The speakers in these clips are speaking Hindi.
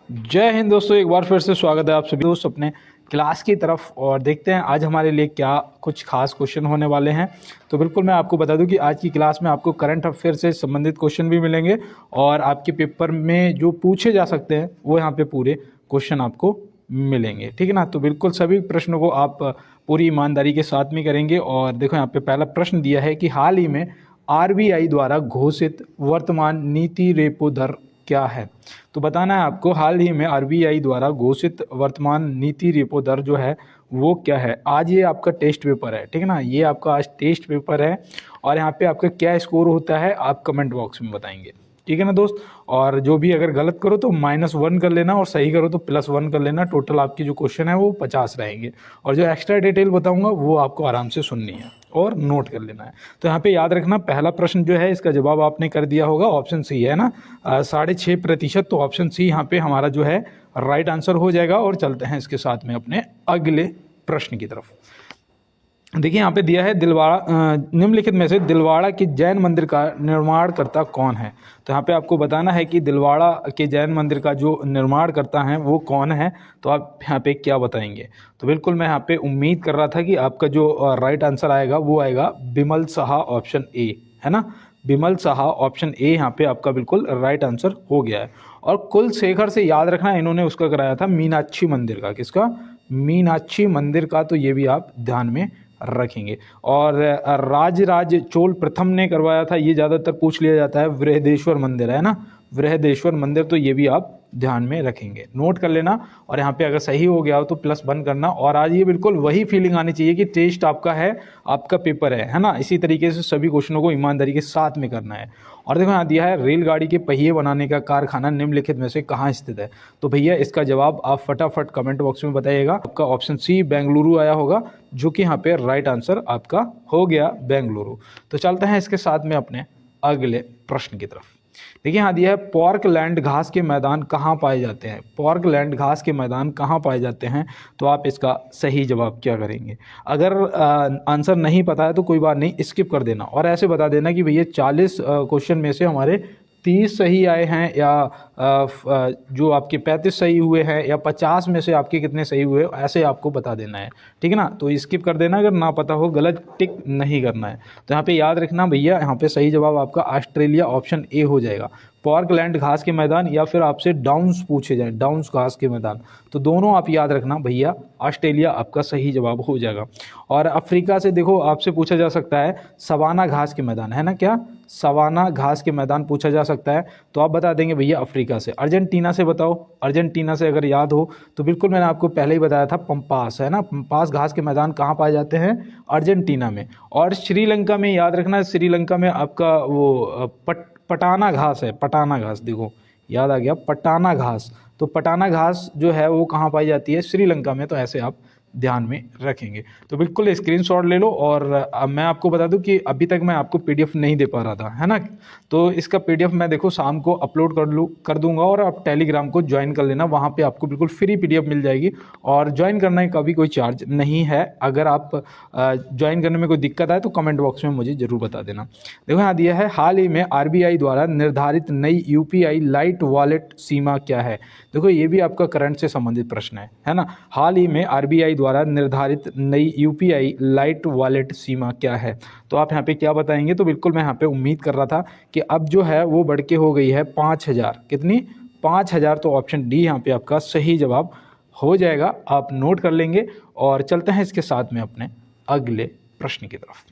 जय हिंद दोस्तों, एक बार फिर से स्वागत है आप सभी दोस्त अपने क्लास की तरफ। और देखते हैं आज हमारे लिए क्या कुछ खास क्वेश्चन होने वाले हैं। तो बिल्कुल मैं आपको बता दूं कि आज की क्लास में आपको करंट अफेयर से संबंधित क्वेश्चन भी मिलेंगे और आपके पेपर में जो पूछे जा सकते हैं वो यहाँ पे पूरे क्वेश्चन आपको मिलेंगे, ठीक है ना। तो बिल्कुल सभी प्रश्नों को आप पूरी ईमानदारी के साथ में करेंगे। और देखो यहाँ पे पहला प्रश्न दिया है कि हाल ही में आरबीआई द्वारा घोषित वर्तमान नीति रेपो दर क्या है। तो बताना है आपको हाल ही में आरबीआई द्वारा घोषित वर्तमान नीति रेपो दर जो है वो क्या है। आज ये आपका टेस्ट पेपर है, ठीक है ना, ये आपका आज टेस्ट पेपर है और यहाँ पे आपका क्या स्कोर होता है आप कमेंट बॉक्स में बताएंगे, ठीक है ना दोस्त। और जो भी अगर गलत करो तो -1 कर लेना और सही करो तो +1 कर लेना। टोटल आपकी जो क्वेश्चन है वो 50 रहेंगे और जो एक्स्ट्रा डिटेल बताऊंगा वो आपको आराम से सुननी है और नोट कर लेना है। तो यहाँ पे याद रखना पहला प्रश्न जो है इसका जवाब आपने कर दिया होगा, ऑप्शन सी है ना, 6.5%। तो ऑप्शन सी यहाँ पे हमारा जो है राइट आंसर हो जाएगा। और चलते हैं इसके साथ में अपने अगले प्रश्न की तरफ। देखिए यहाँ पे दिया है निम्नलिखित में से दिलवाड़ा के जैन मंदिर का निर्माणकर्ता कौन है। तो यहाँ पे आपको बताना है कि दिलवाड़ा के जैन मंदिर का जो निर्माणकर्ता है वो कौन है। तो आप यहाँ पे क्या बताएंगे। तो बिल्कुल मैं यहाँ पे उम्मीद कर रहा था कि आपका जो राइट आंसर आएगा वो आएगा बिमल साहा, ऑप्शन ए है ना, बिमल साहा ऑप्शन ए यहाँ पे आपका बिल्कुल राइट आंसर हो गया है। और कुलशेखर से याद रखना इन्होंने उसका कराया था मीनाक्षी मंदिर का, किसका, मीनाक्षी मंदिर का। तो ये भी आप ध्यान में रखेंगे। और राजराज चोल प्रथम ने करवाया था, ये ज़्यादातर पूछ लिया जाता है, बृहदेश्वर मंदिर है ना, बृहदेश्वर मंदिर। तो ये भी आप ध्यान में रखेंगे, नोट कर लेना। और यहाँ पे अगर सही हो गया हो तो +1 करना। और आज ये बिल्कुल वही फीलिंग आनी चाहिए कि टेस्ट आपका है, आपका पेपर है ना। इसी तरीके से सभी क्वेश्चनों को ईमानदारी के साथ में करना है। और देखो यहाँ दिया है रेलगाड़ी के पहिए बनाने का कारखाना निम्नलिखित में से कहाँ स्थित है। तो भैया इसका जवाब आप फटाफट कमेंट बॉक्स में बताइएगा। आपका ऑप्शन सी बेंगलुरु आया होगा, जो कि यहाँ पे राइट आंसर आपका हो गया बेंगलुरु। तो चलते हैं इसके साथ में अपने अगले प्रश्न की तरफ। देखिए यहाँ दिया है पॉर्कलैंड घास के मैदान कहाँ पाए जाते हैं। पॉर्कलैंड घास के मैदान कहाँ पाए जाते हैं। तो आप इसका सही जवाब क्या करेंगे। अगर आंसर नहीं पता है तो कोई बात नहीं, स्किप कर देना और ऐसे बता देना कि भैया 40 क्वेश्चन में से हमारे 30 सही आए हैं, या जो आपके 35 सही हुए हैं, या 50 में से आपके कितने सही हुए, ऐसे आपको बता देना है, ठीक है ना। तो स्किप कर देना, अगर ना पता हो गलत टिक नहीं करना है। तो यहाँ पे याद रखना भैया, यहाँ पे सही जवाब आपका ऑस्ट्रेलिया ऑप्शन ए हो जाएगा। पॉर्कलैंड घास के मैदान या फिर आपसे डाउन्स पूछे जाए, डाउन्स घास के मैदान, तो दोनों आप याद रखना भैया, ऑस्ट्रेलिया आपका सही जवाब हो जाएगा। और अफ्रीका से देखो आपसे पूछा जा सकता है सवाना घास के मैदान, है ना, क्या सवाना घास के मैदान पूछा जा सकता है। तो आप बता देंगे भैया अफ्रीका से। अर्जेंटीना से बताओ, अर्जेंटीना से अगर याद हो तो बिल्कुल मैंने आपको पहले ही बताया था पंपास, है ना, पंपास घास के मैदान कहाँ पाए जाते हैं, अर्जेंटीना में। और श्रीलंका में याद रखना, श्रीलंका में आपका वो पटाना घास है, पटाना घास, देखो याद आ गया पटाना घास। तो पटाना घास जो है वो कहाँ पाई जाती है, श्रीलंका में। तो ऐसे आप ध्यान में रखेंगे। तो बिल्कुल स्क्रीनशॉट ले लो। और मैं आपको बता दूं कि अभी तक मैं आपको पीडीएफ नहीं दे पा रहा था, है ना, तो इसका पीडीएफ मैं देखो शाम को अपलोड कर दूंगा। और आप टेलीग्राम को ज्वाइन कर लेना, वहाँ पे आपको बिल्कुल फ्री पीडीएफ मिल जाएगी। और ज्वाइन करने का भी कोई चार्ज नहीं है। अगर आप ज्वाइन करने में कोई दिक्कत आए तो कमेंट बॉक्स में मुझे जरूर बता देना। देखो यहाँ दिया है हाल ही में आरबीआई द्वारा निर्धारित नई यूपीआई लाइट वॉलेट सीमा क्या है। देखो ये भी आपका करंट से संबंधित प्रश्न है ना। हाल ही में आरबीआई द्वारा निर्धारित नई यूपीआई लाइट वॉलेट सीमा क्या है। तो आप यहाँ पे क्या बताएंगे। तो बिल्कुल मैं यहाँ पे उम्मीद कर रहा था कि अब जो है वो बढ़ के हो गई है 5000, कितनी, 5000। तो ऑप्शन डी यहाँ पे आपका सही जवाब हो जाएगा, आप नोट कर लेंगे। और चलते हैं इसके साथ में अपने अगले प्रश्न की तरफ।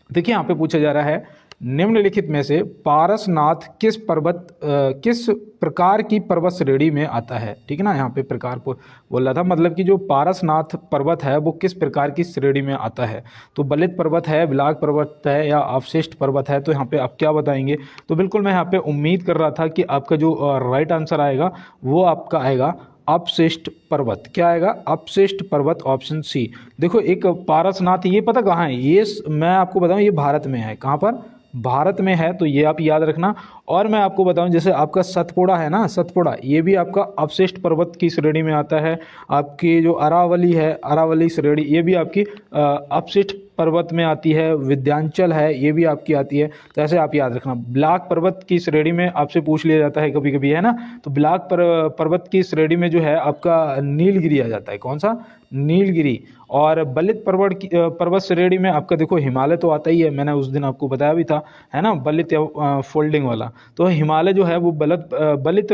देखिए यहाँ पे पूछा जा रहा है निम्नलिखित में से पारसनाथ किस प्रकार की पर्वत श्रेणी में आता है, ठीक है ना। यहाँ पे प्रकार को बोल रहा था, मतलब कि जो पारसनाथ पर्वत है वो किस प्रकार की श्रेणी में आता है। तो बलित पर्वत है, बिलाग पर्वत है, या अवशिष्ट पर्वत है। तो यहाँ पे आप क्या बताएंगे। तो बिल्कुल मैं यहाँ पे उम्मीद कर रहा था कि आपका जो राइट आंसर आएगा वो आपका आएगा अपशिष्ट पर्वत। क्या आएगा, अपशिष्ट पर्वत, ऑप्शन सी। देखो एक पारसनाथ, ये पता कहाँ है, ये मैं आपको बताऊं ये भारत में है। कहाँ पर, भारत में है। तो ये आप याद रखना। और मैं आपको बताऊं जैसे आपका सतपुड़ा है ना, सतपुड़ा, ये भी आपका अपशिष्ट पर्वत की श्रेणी में आता है। आपकी जो अरावली है, अरावली श्रेणी, ये भी आपकी अपशिष्ट पर्वत में आती है, विंध्याचल है, ये भी आपकी आती है। तो ऐसे आप याद रखना। ब्लाक पर्वत की श्रेणी में आपसे पूछ लिया जाता है कभी कभी, है ना। तो ब्लाक पर्वत की श्रेणी में जो है आपका नीलगिरी आ जाता है। कौन सा? नीलगिरी। और बलित पर्वत श्रेणी में आपका देखो हिमालय तो आता ही है, मैंने उस दिन आपको बताया भी था, है ना, बलित या फोल्डिंग वाला। तो हिमालय जो है वो बलित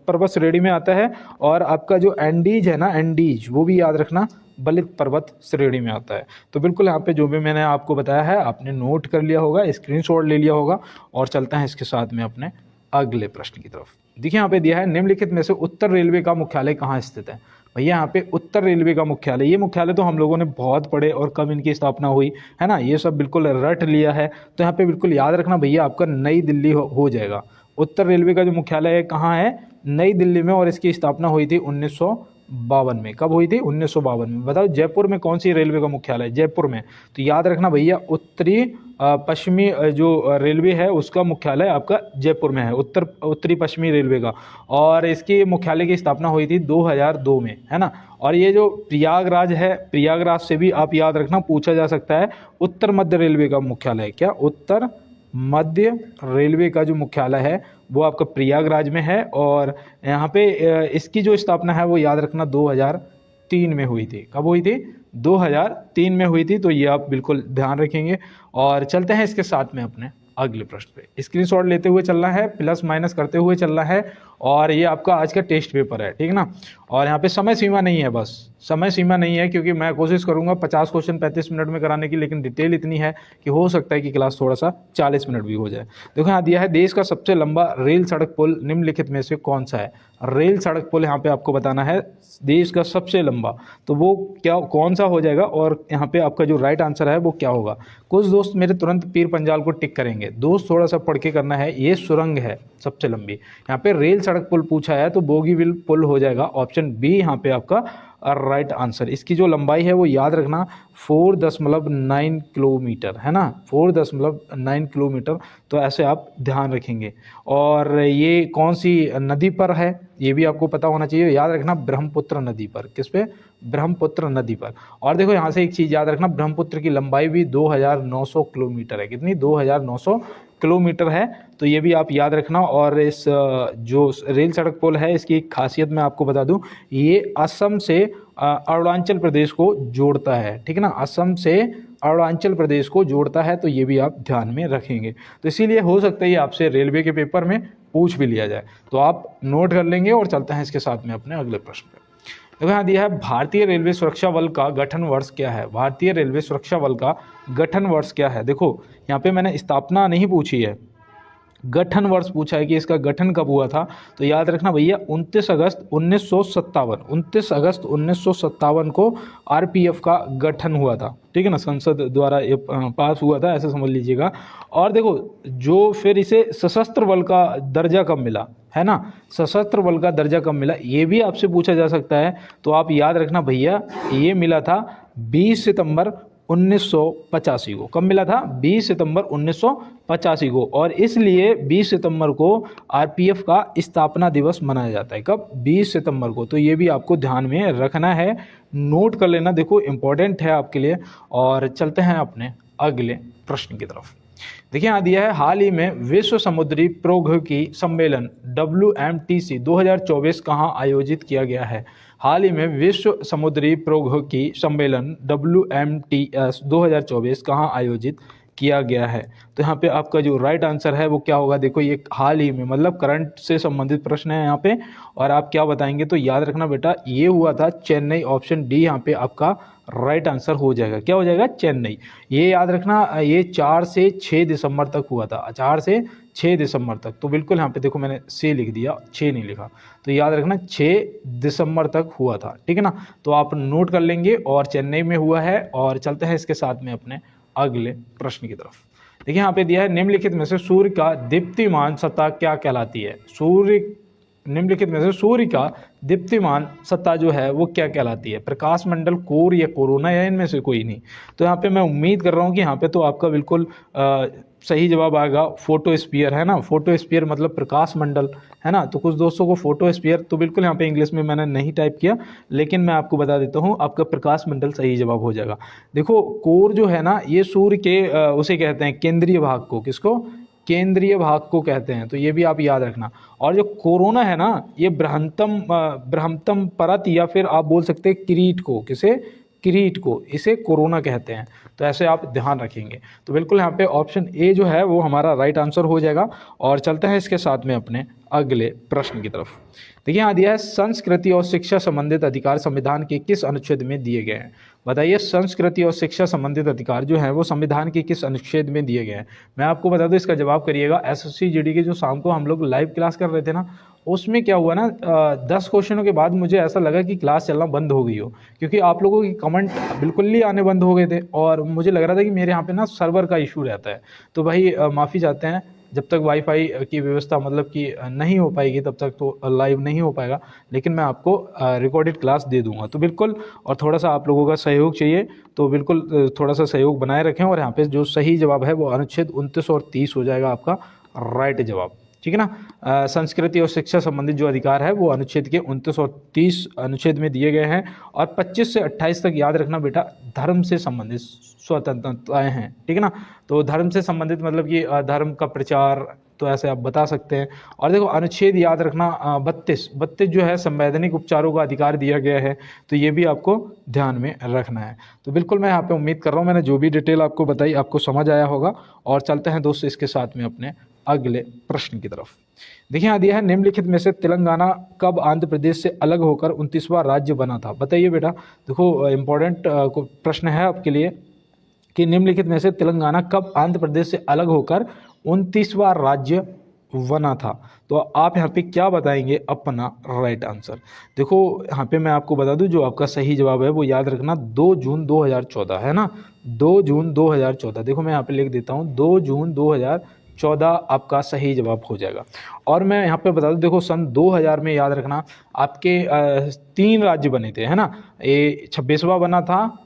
पर्वत श्रेणी में आता है। और आपका जो एंडीज है ना, एंडीज, वो भी याद रखना बलित पर्वत श्रेणी में आता है। तो बिल्कुल यहाँ पे जो भी मैंने आपको बताया है आपने नोट कर लिया होगा, स्क्रीनशॉट ले लिया होगा। और चलते हैं इसके साथ में अपने अगले प्रश्न की तरफ। देखिए यहाँ पे दिया है, निम्नलिखित में से उत्तर रेलवे का मुख्यालय कहाँ स्थित है। भैया यहाँ पे उत्तर रेलवे का मुख्यालय, ये मुख्यालय तो हम लोगों ने बहुत पढ़े और कब इनकी स्थापना हुई, है ना, ये सब बिल्कुल रट लिया है। तो यहाँ पे बिल्कुल याद रखना भैया, आपका नई दिल्ली हो जाएगा। उत्तर रेलवे का जो मुख्यालय है कहाँ है? नई दिल्ली में। और इसकी स्थापना हुई थी 1952 में। कब हुई थी? 1952 में। बताओ जयपुर में कौन सी रेलवे का मुख्यालय है? जयपुर में। तो याद रखना भैया, उत्तरी पश्चिमी जो रेलवे है उसका मुख्यालय आपका जयपुर में है, उत्तरी पश्चिमी रेलवे का। और इसकी मुख्यालय की स्थापना हुई थी 2002 में, है ना। और ये जो प्रयागराज है, प्रयागराज से भी आप याद रखना पूछा जा सकता है। उत्तर मध्य रेलवे का मुख्यालय क्या? उत्तर मध्य रेलवे का जो मुख्यालय है वो आपका प्रयागराज में है। और यहाँ पे इसकी जो स्थापना है वो याद रखना 2003 में हुई थी। कब हुई थी? 2003 में हुई थी। तो ये आप बिल्कुल ध्यान रखेंगे। और चलते हैं इसके साथ में अपने अगले प्रश्न पे। स्क्रीनशॉट लेते हुए चलना है, प्लस माइनस करते हुए चलना है। और ये आपका आज का टेस्ट पेपर है, ठीक ना। और यहाँ पे समय सीमा नहीं है, बस समय सीमा नहीं है, क्योंकि मैं कोशिश करूंगा 50 क्वेश्चन 35 मिनट में कराने की, लेकिन डिटेल इतनी है कि हो सकता है कि क्लास थोड़ा सा 40 मिनट भी हो जाए। देखो यहाँ दिया है, देश का सबसे लंबा रेल सड़क पुल निम्नलिखित में से कौन सा है। रेल सड़क पुल यहाँ पे आपको बताना है, देश का सबसे लंबा। तो वो क्या, कौन सा हो जाएगा? और यहाँ पे आपका जो राइट आंसर है वो क्या होगा? कुछ दोस्त मेरे तुरंत पीर पंजाल को टिक करेंगे। दोस्त थोड़ा सा पढ़ के करना है। ये सुरंग है सबसे लंबी। यहाँ पे रेल सड़क पुल पूछा है तो बोगीबिल पुल हो जाएगा। ऑप्शन बी यहाँ पे आपका राइट आंसर। इसकी जो लंबाई है वो याद रखना 4.9 किलोमीटर, है ना, 4.9 किलोमीटर। तो ऐसे आप ध्यान रखेंगे। और ये कौन सी नदी पर है ये भी आपको पता होना चाहिए। याद रखना ब्रह्मपुत्र नदी पर। किस पे? ब्रह्मपुत्र नदी पर। और देखो यहाँ से एक चीज़ याद रखना, ब्रह्मपुत्र की लंबाई भी 2900 किलोमीटर है। कितनी? 2900 किलोमीटर है। तो ये भी आप याद रखना। और इस जो रेल सड़क पुल है इसकी एक खासियत मैं आपको बता दूं, ये असम से अरुणाचल प्रदेश को जोड़ता है, ठीक है ना। असम से अरुणाचल प्रदेश को जोड़ता है। तो ये भी आप ध्यान में रखेंगे। तो इसीलिए हो सकता है ये आपसे रेलवे के पेपर में पूछ भी लिया जाए, तो आप नोट कर लेंगे। और चलते हैं इसके साथ में अपने अगले प्रश्न पे। देखो यहाँ दिया है, भारतीय रेलवे सुरक्षा बल का गठन वर्ष क्या है। भारतीय रेलवे सुरक्षा बल का गठन वर्ष क्या है? देखो यहाँ पे मैंने स्थापना नहीं पूछी है, गठन वर्ष पूछा है कि इसका गठन कब हुआ था। तो याद रखना भैया 29 अगस्त 1957, 29 अगस्त 1957 को आरपीएफ का गठन हुआ था, ठीक है ना। संसद द्वारा ये पास हुआ था, ऐसे समझ लीजिएगा। और देखो जो फिर इसे सशस्त्र बल का दर्जा कब मिला, है ना, सशस्त्र बल का दर्जा कब मिला, ये भी आपसे पूछा जा सकता है। तो आप याद रखना भैया, ये मिला था 20 सितंबर 1985 को। कब मिला था? 20 सितंबर 1985 को। और इसलिए 20 सितंबर को आरपीएफ का स्थापना दिवस मनाया जाता है। कब? 20 सितंबर को। तो ये भी आपको ध्यान में रखना है, नोट कर लेना, देखो इंपॉर्टेंट है आपके लिए। और चलते हैं अपने अगले प्रश्न की तरफ। देखिए यहाँ दिया है, हाल ही में विश्व समुद्री प्रौद्योगिकी सम्मेलन WMTC 2024 कहाँ आयोजित किया गया है। हाल ही में विश्व समुद्री प्रौद्योगिकी सम्मेलन WMTS 2024 कहाँ आयोजित किया गया है। तो यहाँ पे आपका जो राइट आंसर है वो क्या होगा? देखो ये हाल ही में मतलब करंट से संबंधित प्रश्न है यहाँ पे। और आप क्या बताएंगे? तो याद रखना बेटा, ये हुआ था चेन्नई। ऑप्शन डी यहाँ पे आपका राइट आंसर हो जाएगा। क्या हो जाएगा? चेन्नई। ये याद रखना, ये 4 से 6 दिसंबर तक हुआ था, 4 से 6 दिसंबर तक। तो बिल्कुल यहाँ पे देखो मैंने से लिख दिया, 6 नहीं लिखा। तो याद रखना 6 दिसंबर तक हुआ था, ठीक है ना। तो आप नोट कर लेंगे। और चेन्नई में हुआ है। और चलते हैं इसके साथ में अपने अगले प्रश्न की तरफ। देखिए यहाँ पे दिया है, निम्नलिखित में से सूर्य का दीप्तिमान सतह क्या कहलाती है। निम्नलिखित में से सूर्य का दीप्तिमान सत्ता जो है वो क्या कहलाती है? प्रकाश मंडल, कोर या कोरोना, या इनमें से कोई नहीं? तो यहाँ पे मैं उम्मीद कर रहा हूँ कि यहाँ पे तो आपका बिल्कुल सही जवाब आएगा फोटोस्फीयर, है ना। फोटोस्फीयर मतलब प्रकाश मंडल, है ना। तो कुछ दोस्तों को फोटोस्फीयर तो बिल्कुल यहाँ पे इंग्लिश में मैंने नहीं टाइप किया, लेकिन मैं आपको बता देता हूँ आपका प्रकाश मंडल सही जवाब हो जाएगा। देखो कोर जो है ना ये सूर्य के उसे कहते हैं केंद्रीय भाग को, किसको? केंद्रीय भाग को कहते हैं, तो ये भी आप याद रखना। और जो कोरोना है ना ये बृहत्तम परत या फिर आप बोल सकते हैं किरीट को, किसे? किरीट को, इसे कोरोना कहते हैं। तो ऐसे आप ध्यान रखेंगे। तो बिल्कुल यहाँ पे ऑप्शन ए जो है वो हमारा राइट आंसर हो जाएगा। और चलते हैं इसके साथ में अपने अगले प्रश्न की तरफ। देखिए यहाँ दिया है संस्कृति और शिक्षा संबंधित अधिकार संविधान के किस अनुच्छेद में दिए गए हैं? बताइए संस्कृति और शिक्षा संबंधित अधिकार जो है वो संविधान के किस अनुच्छेद में दिए गए हैं? मैं आपको बता दूं इसका जवाब करिएगा। एसएससी जीडी के जो शाम को हम लोग लाइव क्लास कर रहे थे ना, उसमें क्या हुआ ना 10 क्वेश्चनों के बाद मुझे ऐसा लगा कि क्लास चलना बंद हो गई हो, क्योंकि आप लोगों की कमेंट बिल्कुल ही आने बंद हो गए थे और मुझे लग रहा था कि मेरे यहाँ पे ना सर्वर का इशू रहता है। तो भाई माफ़ी चाहते हैं, जब तक वाईफाई की व्यवस्था मतलब कि नहीं हो पाएगी तब तक तो लाइव नहीं हो पाएगा, लेकिन मैं आपको रिकॉर्डेड क्लास दे दूंगा। तो बिल्कुल, और थोड़ा सा आप लोगों का सहयोग चाहिए, तो बिल्कुल थोड़ा सा सहयोग बनाए रखें। और यहाँ पे जो सही जवाब है वो अनुच्छेद 29 और 30 हो जाएगा आपका राइट जवाब, ठीक है ना। संस्कृति और शिक्षा संबंधित जो अधिकार है वो अनुच्छेद के 29 और 30 अनुच्छेद में दिए गए हैं। और 25 से 28 तक याद रखना बेटा धर्म से संबंधित स्वतंत्रताएं हैं, ठीक है ना। तो धर्म से संबंधित मतलब कि धर्म का प्रचार, तो ऐसे आप बता सकते हैं। और देखो अनुच्छेद याद रखना 32 जो है संवैधानिक उपचारों का अधिकार दिया गया है, तो ये भी आपको ध्यान में रखना है। तो बिल्कुल मैं यहाँ पे उम्मीद कर रहा हूँ मैंने जो भी डिटेल आपको बताई आपको समझ आया होगा। और चलते हैं दोस्तों इसके साथ में अपने अगले प्रश्न की तरफ। देखिए यहाँ दिया है निम्नलिखित में से तेलंगाना कब आंध्र प्रदेश से अलग होकर 29वां राज्य बना था? बताइए बेटा। देखो इंपॉर्टेंट प्रश्न है आपके लिए कि निम्नलिखित में से तेलंगाना कब आंध्र प्रदेश से अलग होकर 29वां राज्य बना था? तो आप यहाँ पे क्या बताएंगे अपना राइट आंसर? देखो यहाँ पे मैं आपको बता दूं जो आपका सही जवाब है वो याद रखना 2 जून 2014 है ना। 2 जून 2014, देखो मैं यहाँ पे लिख देता हूँ 2 जून 2014 आपका सही जवाब हो जाएगा। और मैं यहाँ पे बता दूं देखो सन 2000 में याद रखना आपके 3 राज्य बने थे, है ना। ये 26वां बना था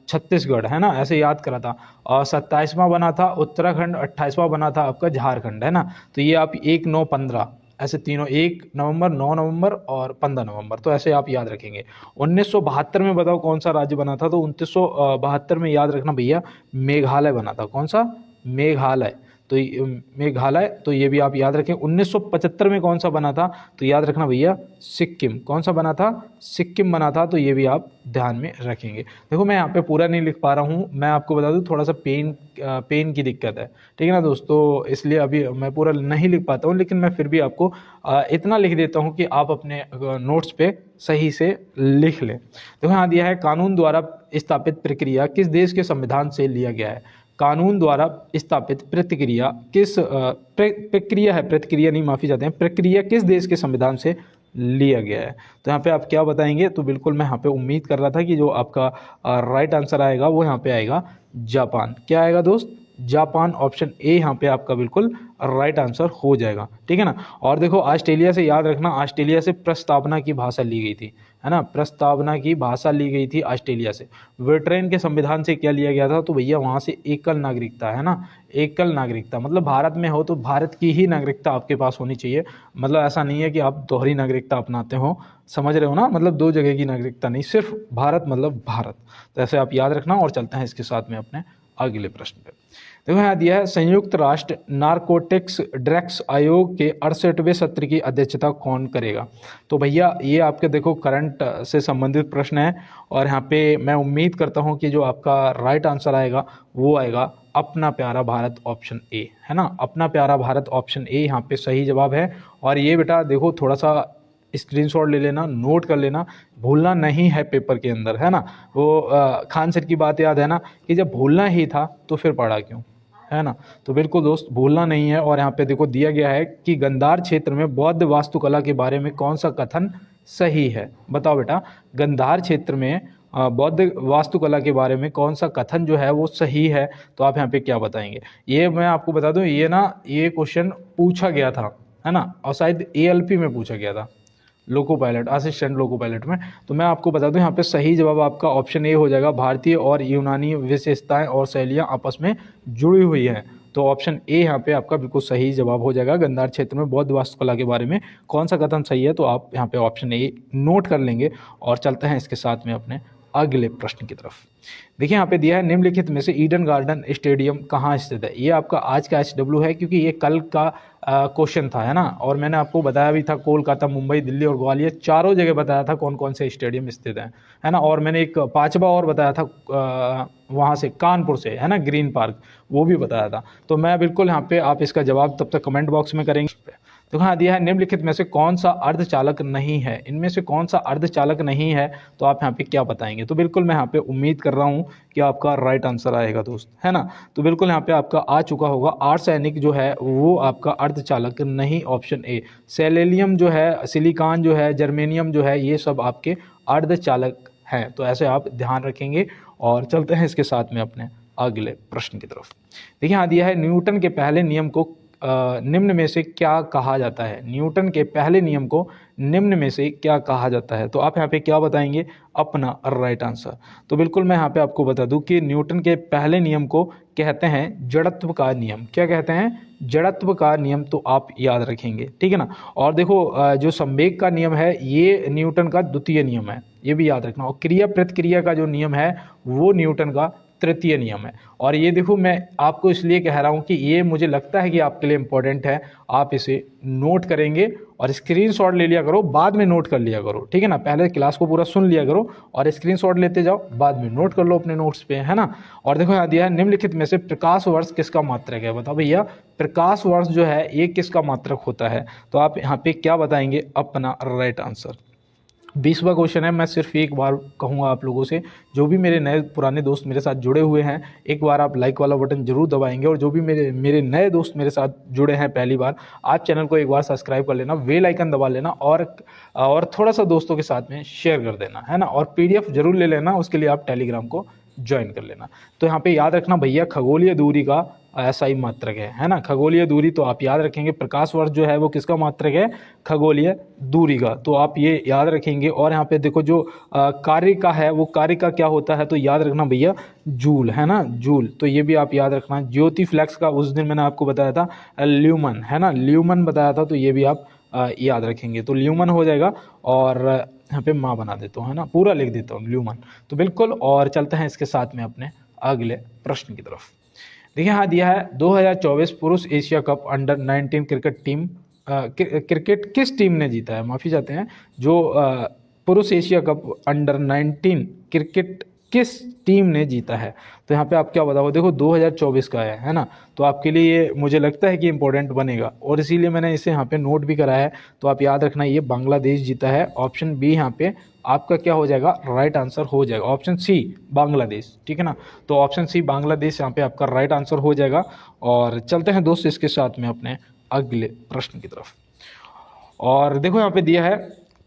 छत्तीसगढ़, है ना, ऐसे याद करा था। और 27वां बना था उत्तराखंड, 28वां बना था आपका झारखंड, है ना। तो ये आप 1, 9, 15 ऐसे तीनों 1 नवंबर, 9 नवंबर और 15 नवंबर, तो ऐसे आप याद रखेंगे। 1972 में बताओ कौन सा राज्य बना था? तो 1972 में याद रखना भैया मेघालय बना था। कौन सा? मेघालय। तो मेघालय, तो ये भी आप याद रखें। 1975 में कौन सा बना था? तो याद रखना भैया सिक्किम। कौन सा बना था? सिक्किम बना था। तो ये भी आप ध्यान में रखेंगे। देखो मैं यहाँ पे पूरा नहीं लिख पा रहा हूँ, मैं आपको बता दूँ थोड़ा सा पेन की दिक्कत है, ठीक है ना दोस्तों, इसलिए अभी मैं पूरा नहीं लिख पाता हूँ, लेकिन मैं फिर भी आपको इतना लिख देता हूँ कि आप अपने नोट्स पे सही से लिख लें। देखो यहाँ दिया है कानून द्वारा स्थापित प्रक्रिया किस देश के संविधान से लिया गया है? कानून द्वारा स्थापित प्रक्रिया किस प्रक्रिया है, प्रतिक्रिया नहीं, माफ़ी चाहते हैं, प्रक्रिया किस देश के संविधान से लिया गया है? तो यहाँ पे आप क्या बताएंगे? तो बिल्कुल मैं यहाँ पे उम्मीद कर रहा था कि जो आपका राइट आंसर आएगा वो यहाँ पे आएगा जापान। क्या आएगा दोस्त? जापान। ऑप्शन ए यहाँ पे आपका बिल्कुल राइट आंसर हो जाएगा, ठीक है ना। और देखो ऑस्ट्रेलिया से याद रखना, ऑस्ट्रेलिया से प्रस्तावना की भाषा ली गई थी, है ना। प्रस्तावना की भाषा ली गई थी ऑस्ट्रेलिया से। ब्रिटेन के संविधान से क्या लिया गया था? तो भैया वहाँ से एकल नागरिकता, है ना। एकल नागरिकता मतलब भारत में हो तो भारत की ही नागरिकता आपके पास होनी चाहिए। मतलब ऐसा नहीं है कि आप दोहरी नागरिकता अपनाते हो, समझ रहे हो ना, मतलब 2 जगह की नागरिकता नहीं, सिर्फ भारत मतलब भारत। तो ऐसे आप याद रखना। और चलते हैं इसके साथ में अपने अगले प्रश्न पे। देखो यहाँ दिया है संयुक्त राष्ट्र नारकोटिक्स ड्रग्स आयोग के 68वें सत्र की अध्यक्षता कौन करेगा? तो भैया ये आपके देखो करंट से संबंधित प्रश्न है। और यहाँ पे मैं उम्मीद करता हूँ कि जो आपका राइट आंसर आएगा वो आएगा अपना प्यारा भारत, ऑप्शन ए, है ना। अपना प्यारा भारत ऑप्शन ए यहाँ पे सही जवाब है। और ये बेटा देखो थोड़ा सा स्क्रीनशॉट ले लेना, नोट कर लेना, भूलना नहीं है पेपर के अंदर, है ना। वो खान सर की बात याद है ना कि जब भूलना ही था तो फिर पढ़ा क्यों, है ना। तो बिल्कुल दोस्त भूलना नहीं है। और यहाँ पे देखो दिया गया है कि गंधार क्षेत्र में बौद्ध वास्तुकला के बारे में कौन सा कथन सही है? बताओ बेटा, गंधार क्षेत्र में बौद्ध वास्तुकला के बारे में कौन सा कथन जो है वो सही है? तो आप यहाँ पे क्या बताएंगे? ये मैं आपको बता दूं ये क्वेश्चन पूछा गया था, है ना, और शायद ALP में पूछा गया था। Loco pilot, assistant loco pilot में। तो मैं आपको बता दूं यहाँ पे सही जवाब आपका ऑप्शन ए हो जाएगा, भारतीय और यूनानी विशेषताएं और शैलियाँ आपस में जुड़ी हुई हैं। तो ऑप्शन ए यहाँ पे आपका बिल्कुल सही जवाब हो जाएगा। गांधार क्षेत्र में बौद्ध वास्तुकला के बारे में कौन सा कथन सही है, तो आप यहाँ पे ऑप्शन ए नोट कर लेंगे। और चलते हैं इसके साथ में अपने अगले प्रश्न की तरफ। देखिए यहाँ पे दिया है निम्नलिखित में से ईडन गार्डन स्टेडियम कहाँ स्थित है। ये आपका आज का HW है, क्योंकि ये कल का क्वेश्चन था, है ना। और मैंने आपको बताया भी था कोलकाता, मुंबई, दिल्ली और ग्वालियर चारों जगह बताया था कौन कौन से स्टेडियम स्थित हैं, है ना। और मैंने एक पांचवा और बताया था वहाँ से कानपुर से, है ना, ग्रीन पार्क, वो भी बताया था। तो मैं बिल्कुल यहाँ पे आप इसका जवाब तब तक कमेंट बॉक्स में करेंगे। तो हाँ दिया है निम्नलिखित में से कौन सा अर्धचालक नहीं है, इनमें से कौन सा अर्धचालक नहीं है, तो आप यहाँ पे क्या बताएंगे। तो बिल्कुल मैं यहाँ पे उम्मीद कर रहा हूँ कि आपका राइट आंसर आएगा दोस्त, है ना। तो बिल्कुल यहाँ पे आपका आ चुका होगा, आर्सेनिक जो है वो आपका अर्धचालक नहीं, ऑप्शन ए। सेलेनियम जो है, सिलिकॉन जो है, जर्मेनियम जो है, ये सब आपके अर्धचालक हैं। तो ऐसे आप ध्यान रखेंगे। और चलते हैं इसके साथ में अपने अगले प्रश्न की तरफ। देखिए यहाँ दिया है न्यूटन के पहले नियम को निम्न में से क्या कहा जाता है। न्यूटन के पहले नियम को निम्न में से क्या कहा जाता है, तो आप यहाँ पे क्या बताएंगे अपना राइट आंसर। तो बिल्कुल मैं यहाँ पे आपको बता दूं कि न्यूटन के पहले नियम को कहते हैं जड़त्व का नियम। क्या कहते हैं? जड़त्व का नियम। तो आप याद रखेंगे, ठीक है ना। और देखो जो संवेग का नियम है ये न्यूटन का द्वितीय नियम है, ये भी याद रखना। और क्रिया प्रतिक्रिया का जो नियम है वो न्यूटन का तृतीय नियम है। और ये देखो मैं आपको इसलिए कह रहा हूँ कि ये मुझे लगता है कि आपके लिए इम्पोर्टेंट है, आप इसे नोट करेंगे और स्क्रीनशॉट ले लिया करो, बाद में नोट कर लिया करो, ठीक है ना। पहले क्लास को पूरा सुन लिया करो और स्क्रीनशॉट लेते जाओ, बाद में नोट कर लो अपने नोट्स पे, है ना। और देखो यहाँ दिया है निम्नलिखित में से प्रकाश वर्ष किसका मात्रक है। बताओ भैया प्रकाश वर्ष जो है ये किसका मात्रक होता है, तो आप यहाँ पे क्या बताएंगे अपना राइट आंसर। 20वां क्वेश्चन है। मैं सिर्फ एक बार कहूँगा आप लोगों से, जो भी मेरे नए पुराने दोस्त मेरे साथ जुड़े हुए हैं, एक बार आप लाइक वाला बटन जरूर दबाएंगे। और जो भी मेरे नए दोस्त मेरे साथ जुड़े हैं पहली बार, आप चैनल को एक बार सब्सक्राइब कर लेना, बेल आइकन दबा लेना और थोड़ा सा दोस्तों के साथ में शेयर कर देना, है ना। और PDF जरूर ले लेना, उसके लिए आप टेलीग्राम को ज्वाइन कर लेना। तो यहाँ पे याद रखना भैया खगोलीय दूरी का SI मात्रक है ना। खगोलीय दूरी तो आप याद रखेंगे, प्रकाश वर्ष जो है वो किसका मात्रक है? खगोलीय दूरी का। तो आप ये याद रखेंगे। और यहाँ पे देखो जो कार्य का है वो कार्य का क्या होता है, तो याद रखना भैया जूल, है ना, जूल। तो ये भी आप याद रखना। ज्योति फ्लैक्स का उस दिन मैंने आपको बताया था ल्यूमन, है ना, ल्यूमन बताया था, तो ये भी आप याद रखेंगे। तो ल्यूमन हो जाएगा। और यहाँ पे माँ बना देता हूँ, है ना, पूरा लिख देता हूँ ल्यूमन। तो बिल्कुल। और चलते हैं इसके साथ में अपने अगले प्रश्न की तरफ। देखिए यहाँ दिया है 2024 पुरुष Asia cup under 19 cricket team cricket किस टीम ने जीता है। माफ़ी चाहते हैं, जो पुरुष एशिया कप अंडर 19 क्रिकेट किस टीम ने जीता है। तो यहाँ पे आप क्या बताओ। देखो 2024 का है ना। तो आपके लिए ये मुझे लगता है कि इंपॉर्टेंट बनेगा, और इसीलिए मैंने इसे यहाँ पे नोट भी कराया है। तो आप याद रखना ये बांग्लादेश जीता है। ऑप्शन बी यहाँ पे आपका क्या हो जाएगा, राइट आंसर हो जाएगा। ऑप्शन सी बांग्लादेश, ठीक है ना। तो ऑप्शन सी बांग्लादेश यहाँ पे आपका राइट आंसर हो जाएगा। और चलते हैं दोस्त इसके साथ में अपने अगले प्रश्न की तरफ। और देखो यहाँ पे दिया है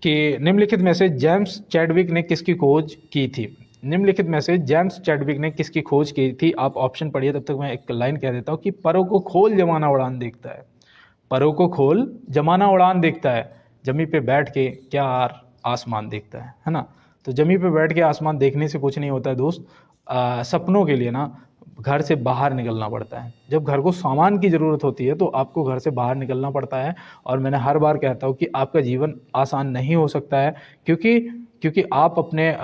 कि निम्नलिखित में से जेम्स चैडविक ने किसकी खोज की थी। निम्नलिखित में से जेम्स चैडविक ने किसकी खोज की थी। आप ऑप्शन पढ़िए, तब तक मैं एक लाइन कह देता हूँ कि परों को खोल जमाना उड़ान देखता है। परों को खोल जमाना उड़ान देखता है, जमी पे बैठ के क्या आसमान देखता है ना। तो जमी पे बैठ के आसमान देखने से कुछ नहीं होता है दोस्त। सपनों के लिए ना घर से बाहर निकलना पड़ता है। जब घर को सामान की ज़रूरत होती है तो आपको घर से बाहर निकलना पड़ता है। और मैंने हर बार कहता हूँ कि आपका जीवन आसान नहीं हो सकता है, क्योंकि आप अपने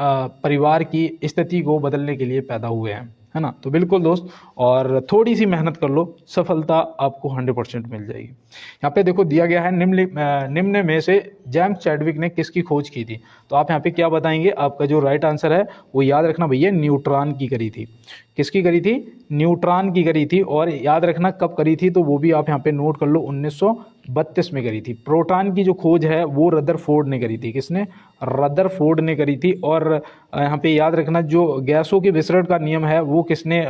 परिवार की स्थिति को बदलने के लिए पैदा हुए हैं, है ना। तो बिल्कुल दोस्त, और थोड़ी सी मेहनत कर लो, सफलता आपको 100% मिल जाएगी। यहाँ पे देखो दिया गया है निम्न में से जेम्स चैडविक ने किसकी खोज की थी। तो आप यहाँ पे क्या बताएंगे। आपका जो राइट आंसर है वो याद रखना भैया न्यूट्रॉन की करी थी। किसकी करी थी? न्यूट्रॉन की करी थी। और याद रखना कब करी थी, तो वो भी आप यहाँ पे नोट कर लो, 1932 में करी थी। प्रोटॉन की जो खोज है वो रदरफोर्ड ने करी थी। किसने? रदरफोर्ड ने करी थी। और यहाँ पे याद रखना जो गैसों के विसरण का नियम है वो किसने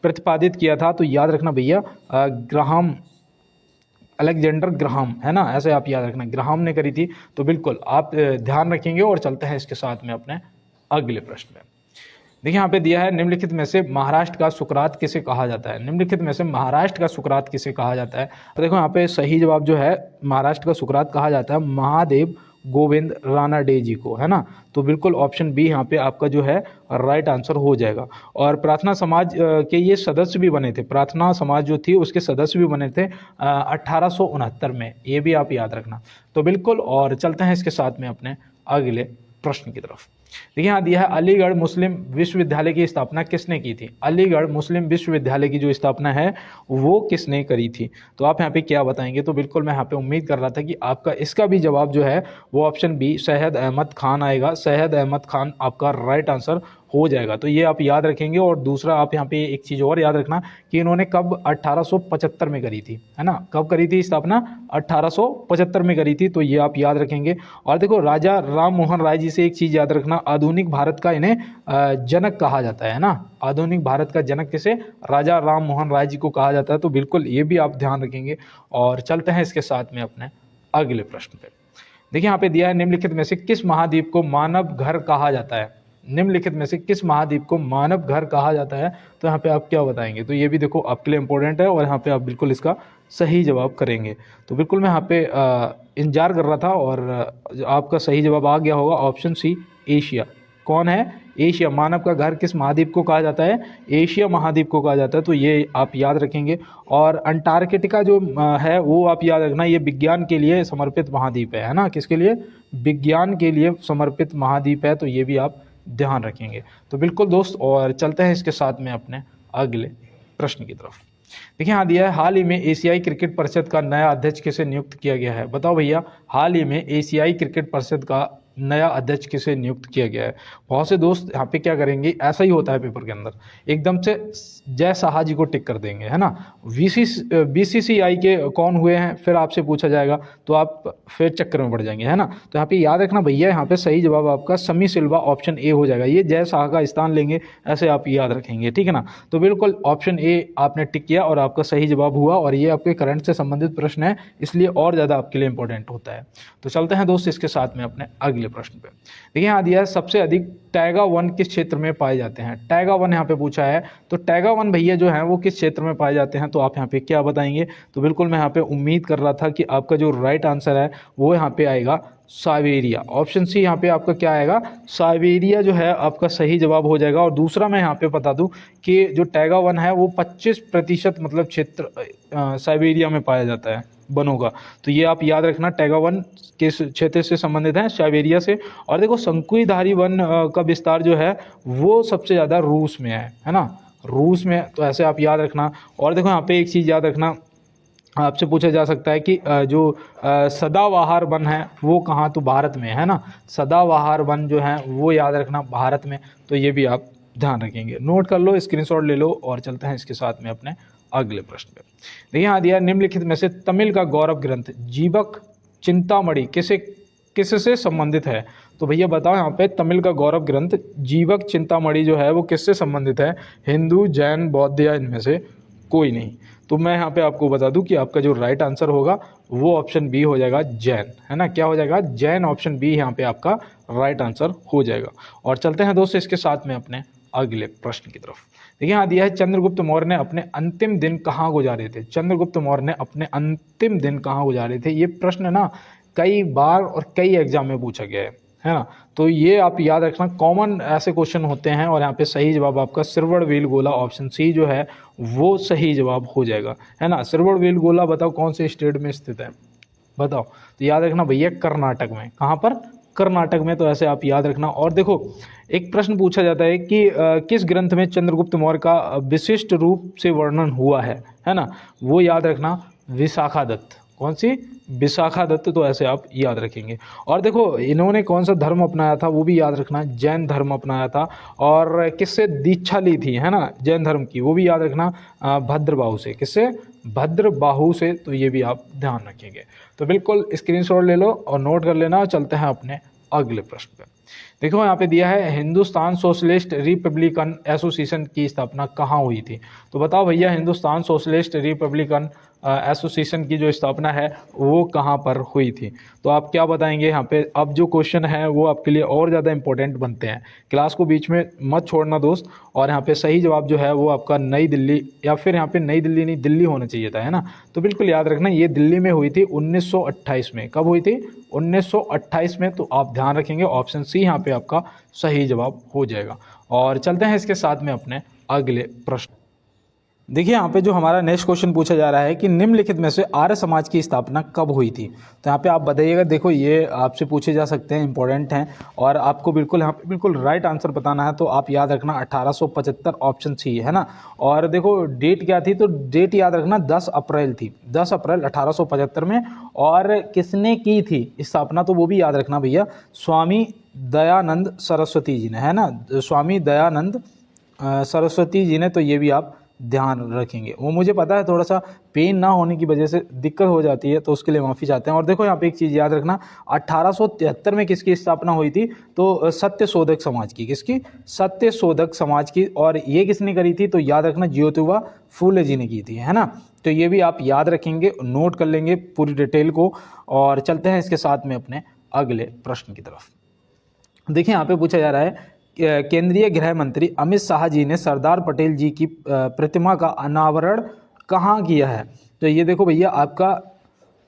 प्रतिपादित किया था, तो याद रखना भैया ग्राहम, अलेक्जेंडर ग्राहम, है ना, ऐसे आप याद रखना, ग्राहम ने करी थी। तो बिल्कुल आप ध्यान रखेंगे। और चलते हैं इसके साथ में अपने अगले प्रश्न में। देखिए यहाँ पे दिया है निम्नलिखित में से महाराष्ट्र का सुकरात किसे कहा जाता है। निम्नलिखित में से महाराष्ट्र का सुकरात किसे कहा जाता है। तो देखो यहाँ पे सही जवाब जो है, महाराष्ट्र का सुकरात कहा जाता है महादेव गोविंद रानाडे जी को, है ना। तो बिल्कुल ऑप्शन बी यहाँ पे आपका जो है राइट आंसर हो जाएगा। और प्रार्थना समाज के ये सदस्य भी बने थे, प्रार्थना समाज जो थी उसके सदस्य भी बने थे 1869 में, ये भी आप याद रखना। तो बिल्कुल, और चलते हैं इसके साथ में अपने अगले प्रश्न की तरफ। देखिए यहाँ दिया है अलीगढ़ मुस्लिम विश्वविद्यालय की स्थापना किसने की थी। अलीगढ़ मुस्लिम विश्वविद्यालय की जो स्थापना है वो किसने करी थी। तो आप यहाँ पे क्या बताएंगे। तो बिल्कुल मैं यहाँ पे उम्मीद कर रहा था कि आपका इसका भी जवाब जो है वो ऑप्शन बी सैयद अहमद खान आएगा। सैयद अहमद खान आपका राइट आंसर हो जाएगा। तो ये आप याद रखेंगे। और दूसरा आप यहाँ पे एक चीज़ और याद रखना कि इन्होंने कब 1875 में करी थी, है ना। कब करी थी स्थापना, 1875 में करी थी। तो ये आप याद रखेंगे। और देखो राजा राम मोहन राय जी से एक चीज़ याद रखना, आधुनिक भारत का इन्हें जनक कहा जाता है ना। आधुनिक भारत का जनक किसे, राजा राम मोहन राय जी को कहा जाता है। तो बिल्कुल ये भी आप ध्यान रखेंगे। और चलते हैं इसके साथ में अपने अगले प्रश्न पे। देखिए यहाँ पे दिया है निम्नलिखित में से किस महाद्वीप को मानव घर कहा जाता है। निम्नलिखित में से किस महाद्वीप को मानव घर कहा जाता है। तो यहाँ पे आप क्या बताएंगे। तो ये भी देखो आपके लिए इंपॉर्टेंट है और यहाँ पे आप बिल्कुल इसका सही जवाब करेंगे। तो बिल्कुल मैं यहाँ पे इंतजार कर रहा था और आपका सही जवाब आ गया होगा, ऑप्शन सी एशिया। कौन है, एशिया। मानव का घर किस महाद्वीप को कहा जाता है, एशिया महाद्वीप को कहा जाता है। तो ये आप याद रखेंगे। और अंटार्कटिका जो है वो आप याद रखना, ये विज्ञान के लिए समर्पित महाद्वीप है ना। किसके लिए, विज्ञान के लिए समर्पित महाद्वीप है। तो ये भी आप ध्यान रखेंगे। तो बिल्कुल दोस्त, और चलते हैं इसके साथ में अपने अगले प्रश्न की तरफ। देखिए यहाँ दिया है हाल ही में एशियाई क्रिकेट परिषद का नया अध्यक्ष किसे नियुक्त किया गया है। बताओ भैया, हाल ही में एशियाई क्रिकेट परिषद का नया अध्यक्ष किसे नियुक्त किया गया है। बहुत से दोस्त यहाँ पे क्या करेंगे, ऐसा ही होता है पेपर के अंदर, एकदम से जय साहा जी को टिक कर देंगे, है ना। बीसीसीआई के कौन हुए हैं फिर आपसे पूछा जाएगा तो आप फिर चक्कर में पड़ जाएंगे, है ना। तो यहाँ पे याद रखना भैया, यहाँ पे सही जवाब आपका समी सिल्वा ऑप्शन ए हो जाएगा। ये जय साहा का स्थान लेंगे, ऐसे आप याद रखेंगे, ठीक है ना। तो बिल्कुल ऑप्शन ए आपने टिक किया और आपका सही जवाब हुआ। और ये आपके करंट से संबंधित प्रश्न है, इसलिए और ज़्यादा आपके लिए इंपॉर्टेंट होता है। तो चलते हैं दोस्त इसके साथ में अपने अगले प्रश्न पे। देखिए यहाँ दिया है सबसे अधिक टैगा वन किस क्षेत्र में पाए जाते हैं। टैगा वन यहाँ पे पूछा है। तो टैगा वन भैया जो है वो किस क्षेत्र में पाए जाते हैं। तो आप यहाँ पे क्या बताएंगे। तो बिल्कुल मैं यहाँ पे उम्मीद कर रहा था कि आपका जो राइट आंसर है वो यहाँ पे आएगा साइबेरिया। ऑप्शन सी यहाँ पे आपका क्या आएगा, साइबेरिया जो है आपका सही जवाब हो जाएगा। और दूसरा मैं यहाँ पे बता दूं कि जो टैगा वन है वो 25% मतलब क्षेत्र साइबेरिया में पाया जाता है वनों का। तो ये आप याद रखना, टैगा वन किस क्षेत्र से संबंधित है, साइबेरिया से। और देखो शंकुधारी वन का विस्तार जो है वो सबसे ज़्यादा रूस में है ना, रूस में। तो ऐसे आप याद रखना। और देखो यहाँ पे एक चीज़ याद रखना, आपसे पूछा जा सकता है कि जो सदाबहार वन है वो कहाँ, तो भारत में, है ना। सदाबहार वन जो है वो याद रखना भारत में। तो ये भी आप ध्यान रखेंगे, नोट कर लो, स्क्रीनशॉट ले लो। और चलते हैं इसके साथ में अपने अगले प्रश्न पे। देखिए यहाँ दिया निम्नलिखित में से तमिल का गौरव ग्रंथ जीवक चिंतामणि किससे संबंधित है। तो भैया बताओ यहाँ पे तमिल का गौरव ग्रंथ जीवक चिंतामणि जो है वो किससे संबंधित है, हिंदू, जैन, बौद्ध या इनमें से कोई नहीं। तो मैं यहाँ पे आपको बता दूं कि आपका जो राइट आंसर होगा वो ऑप्शन बी हो जाएगा, जैन, है ना। क्या हो जाएगा, जैन। ऑप्शन बी यहाँ पे आपका राइट आंसर हो जाएगा। और चलते हैं दोस्तों इसके साथ में अपने अगले प्रश्न की तरफ। देखिए यहाँ दिया है चंद्रगुप्त मौर्य ने अपने अंतिम दिन कहाँ गुजारे थे। चंद्रगुप्त मौर्य ने अपने अंतिम दिन कहाँ गुजारे थे। ये प्रश्न ना कई बार और कई एग्जाम में पूछा गया है ना। तो ये आप याद रखना, कॉमन ऐसे क्वेश्चन होते हैं। और यहाँ पे सही जवाब आपका सिरवड़वेल गोला, ऑप्शन सी जो है वो सही जवाब हो जाएगा, है ना। सिरवड़वेल गोला बताओ कौन से स्टेट में स्थित है, बताओ। तो याद रखना भैया कर्नाटक में। कहाँ पर, कर्नाटक में। तो ऐसे आप याद रखना। और देखो एक प्रश्न पूछा जाता है कि किस ग्रंथ में चंद्रगुप्त मौर्य का विशिष्ट रूप से वर्णन हुआ है ना। वो याद रखना, विशाखा दत्त। कौन सी, विशाखा दत्त। तो ऐसे आप याद रखेंगे। और देखो इन्होंने कौन सा धर्म अपनाया था वो भी याद रखना, जैन धर्म अपनाया था। और किससे दीक्षा ली थी, है ना, जैन धर्म की, वो भी याद रखना, भद्रबाहु से। किससे, भद्रबाहु से। तो ये भी आप ध्यान रखेंगे। तो बिल्कुल स्क्रीनशॉट ले लो और नोट कर लेना। और चलते हैं अपने अगले प्रश्न पर। देखो यहाँ पे दिया है हिंदुस्तान सोशलिस्ट रिपब्लिकन एसोसिएशन की स्थापना कहाँ हुई थी। तो बताओ भैया हिंदुस्तान सोशलिस्ट रिपब्लिकन एसोसिएशन की जो स्थापना है वो कहाँ पर हुई थी। तो आप क्या बताएंगे यहाँ पे। अब जो क्वेश्चन है वो आपके लिए और ज़्यादा इंपॉर्टेंट बनते हैं, क्लास को बीच में मत छोड़ना दोस्त। और यहाँ पे सही जवाब जो है वो आपका नई दिल्ली, या फिर यहाँ पे नई दिल्ली नहीं दिल्ली होना चाहिए था, है ना। तो बिल्कुल याद रखना ये दिल्ली में हुई थी 1928 में। कब हुई थी? 1928 में। तो आप ध्यान रखेंगे ऑप्शन सी यहाँ पे आपका सही जवाब हो जाएगा। और चलते हैं इसके साथ में अपने अगले प्रश्न। देखिए यहाँ पे जो हमारा नेक्स्ट क्वेश्चन पूछा जा रहा है कि निम्नलिखित में से आर्य समाज की स्थापना कब हुई थी। तो यहाँ पे आप बताइएगा। देखो ये आपसे पूछे जा सकते हैं, इंपॉर्टेंट हैं, और आपको बिल्कुल यहाँ पे बिल्कुल राइट आंसर बताना है। तो आप याद रखना 1875 ऑप्शन सी है ना। और देखो डेट क्या थी, तो डेट याद रखना 10 अप्रैल थी, 10 अप्रैल 1875 में। और किसने की थी स्थापना, तो वो भी याद रखना भैया, स्वामी दयानंद सरस्वती जी ने, है ना। स्वामी दयानंद सरस्वती जी ने। तो ये भी आप ध्यान रखेंगे। वो मुझे पता है थोड़ा सा पेन ना होने की वजह से दिक्कत हो जाती है, तो उसके लिए माफ़ी चाहते हैं। और देखो यहाँ पे एक चीज़ याद रखना, 1873 में किसकी स्थापना हुई थी, तो सत्यशोधक समाज की। किसकी? सत्यशोधक समाज की। और ये किसने करी थी, तो याद रखना ज्योतिबा फूले जी ने की थी, है ना। तो ये भी आप याद रखेंगे, नोट कर लेंगे पूरी डिटेल को। और चलते हैं इसके साथ में अपने अगले प्रश्न की तरफ। देखिए यहाँ पे पूछा जा रहा है केंद्रीय गृह मंत्री अमित शाह जी ने सरदार पटेल जी की प्रतिमा का अनावरण कहाँ किया है। तो ये देखो भैया आपका